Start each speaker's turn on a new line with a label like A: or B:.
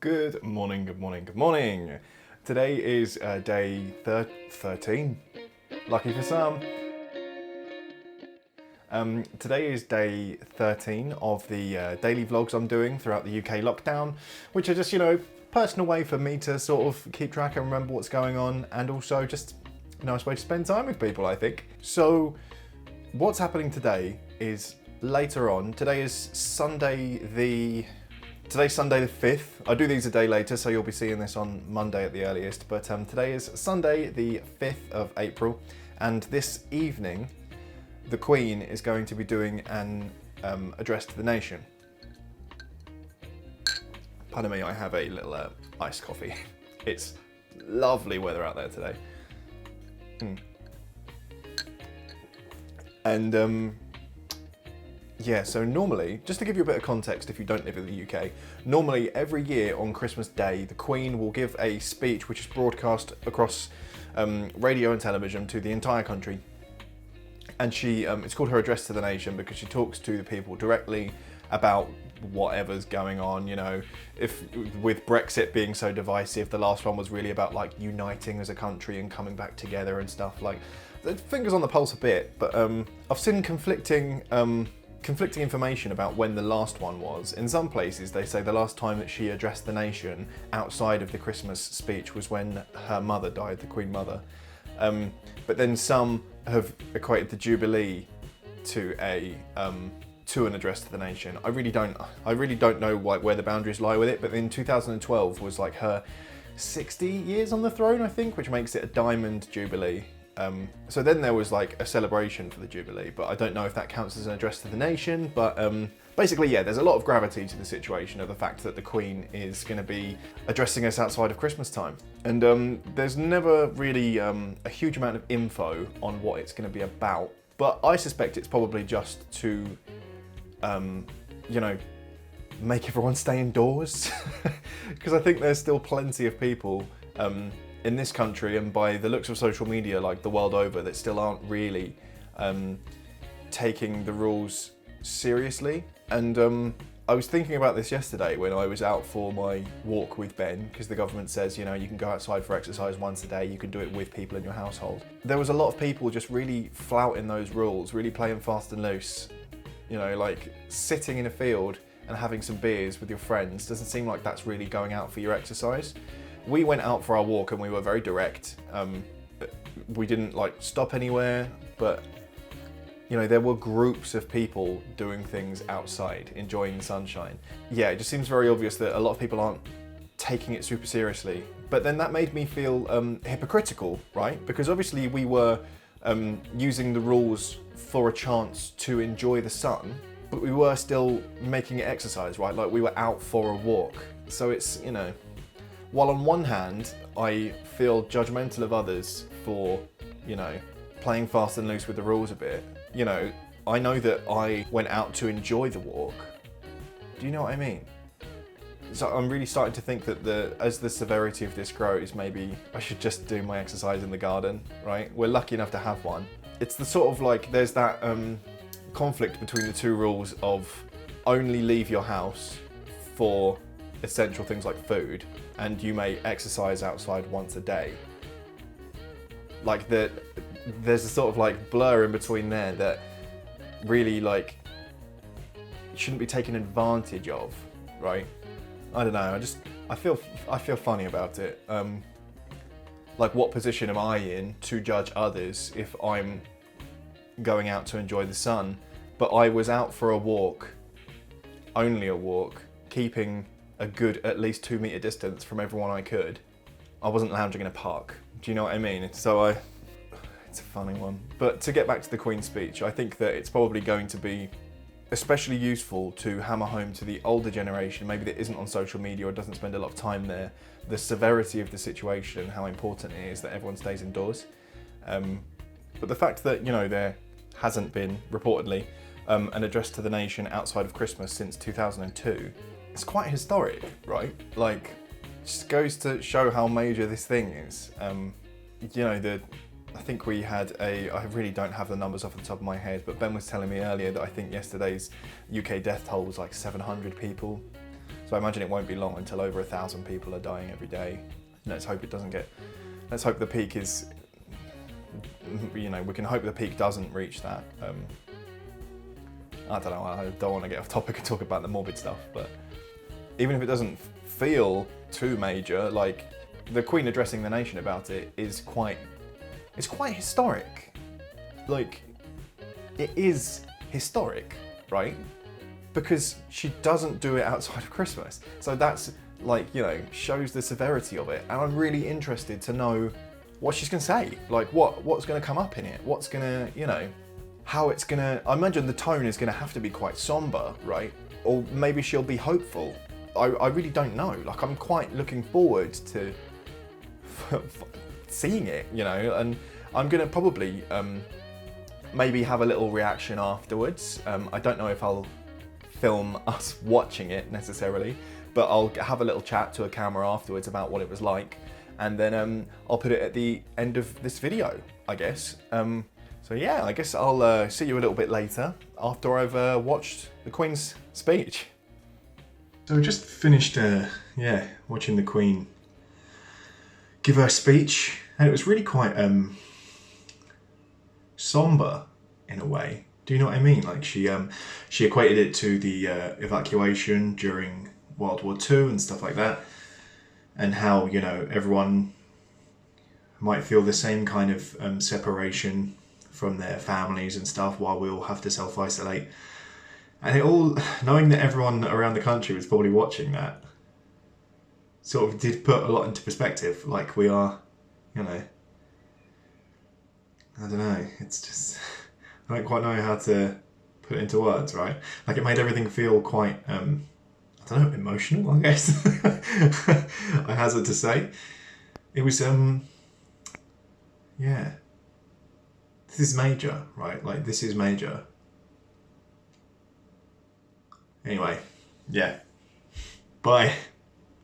A: Good morning, good morning, good morning. Today is day 13, lucky for some. Today is day 13 of the daily vlogs I'm doing throughout the UK lockdown, which are just, personal way for me to sort of keep track and remember what's going on, and also just a nice way to spend time with people, I think. So what's happening today is later on. Today's Sunday the 5th. I do these a day later, so you'll be seeing this on Monday at the earliest. But today is Sunday the 5th of April, and this evening the Queen is going to be doing an address to the nation. Pardon me, I have a little iced coffee. It's lovely weather out there today. And yeah, so normally, just to give you a bit of context if you don't live in the UK, normally every year on Christmas Day, the Queen will give a speech which is broadcast across radio and television to the entire country. And it's called her Address to the Nation because she talks to the people directly about whatever's going on, if with Brexit being so divisive, the last one was really about like uniting as a country and coming back together and stuff. Like, the fingers on the pulse a bit, but I've seen conflicting information about when the last one was. In some places they say the last time that she addressed the nation outside of the Christmas speech was when her mother died, the Queen Mother. But then some have equated the Jubilee to an address to the nation. I really don't know where the boundaries lie with it, but in 2012 was like her 60 years on the throne, I think, which makes it a diamond Jubilee. So then there was like a celebration for the Jubilee, but I don't know if that counts as an address to the nation. But basically, yeah, there's a lot of gravity to the situation of the fact that the Queen is going to be addressing us outside of Christmas time. And there's never really a huge amount of info on what it's going to be about, but I suspect it's probably just to, make everyone stay indoors. Because I think there's still plenty of people in this country, and by the looks of social media, like the world over, that still aren't really taking the rules seriously. And I was thinking about this yesterday when I was out for my walk with Ben, because the government says, you can go outside for exercise once a day, you can do it with people in your household. There was a lot of people just really flouting those rules, really playing fast and loose. Like sitting in a field and having some beers with your friends doesn't seem like that's really going out for your exercise. We went out for our walk and we were very direct. We didn't stop anywhere, but there were groups of people doing things outside, enjoying the sunshine. Yeah, it just seems very obvious that a lot of people aren't taking it super seriously. But then that made me feel hypocritical, right? Because obviously we were using the rules for a chance to enjoy the sun, but we were still making it exercise, right? Like we were out for a walk. So it's, while on one hand, I feel judgmental of others for, playing fast and loose with the rules a bit, I know that I went out to enjoy the walk. Do you know what I mean? So I'm really starting to think that as the severity of this grows, maybe I should just do my exercise in the garden, right? We're lucky enough to have one. It's the sort of there's that conflict between the two rules of only leave your house for essential things like food, and you may exercise outside once a day. There's a sort of blur in between there that really shouldn't be taken advantage of, right? I don't know. I feel funny about it. What position am I in to judge others if I'm going out to enjoy the sun? But I was out for a walk, only a walk, keeping a good at least 2 meter distance from everyone I could. I wasn't lounging in a park. Do you know what I mean? It's a funny one. But to get back to the Queen's speech, I think that it's probably going to be especially useful to hammer home to the older generation, maybe that isn't on social media or doesn't spend a lot of time there, the severity of the situation, how important it is that everyone stays indoors. But the fact that, there hasn't been, reportedly, an address to the nation outside of Christmas since 2002, it's quite historic, right? Just goes to show how major this thing is. I think we had I really don't have the numbers off the top of my head, but Ben was telling me earlier that I think yesterday's UK death toll was 700 people. So I imagine it won't be long until over 1,000 people are dying every day. Let's hope it doesn't get. Let's hope the peak is. We can hope the peak doesn't reach that. I don't know. I don't want to get off topic and talk about the morbid stuff, but even if it doesn't feel too major, like the Queen addressing the nation about it is quite. It's quite historic. Like, it is historic, right? Because she doesn't do it outside of Christmas. So that's like, shows the severity of it. And I'm really interested to know what she's gonna say. Like what's gonna come up in it? What's gonna, how it's gonna, I imagine the tone is gonna have to be quite somber, right? Or maybe she'll be hopeful. I really don't know. Like, I'm quite looking forward to seeing it, and I'm gonna probably maybe have a little reaction afterwards. I don't know if I'll film us watching it necessarily, but I'll have a little chat to a camera afterwards about what it was like, and then I'll put it at the end of this video, I guess. So yeah, I guess I'll see you a little bit later after I've watched the Queen's speech. So I just finished, watching the Queen give her speech, and it was really quite somber in a way. Do you know what I mean? Like, she equated it to the evacuation during World War II and stuff like that, and how everyone might feel the same kind of separation from their families and stuff while we all have to self-isolate. And it all, knowing that everyone around the country was probably watching that, sort of did put a lot into perspective. Like, we are, I don't know, it's just, I don't quite know how to put it into words, right? Like, it made everything feel quite, I don't know, emotional, I guess. I hazard to say. It was, this is major, right? Like, this is major. Anyway, yeah. Bye.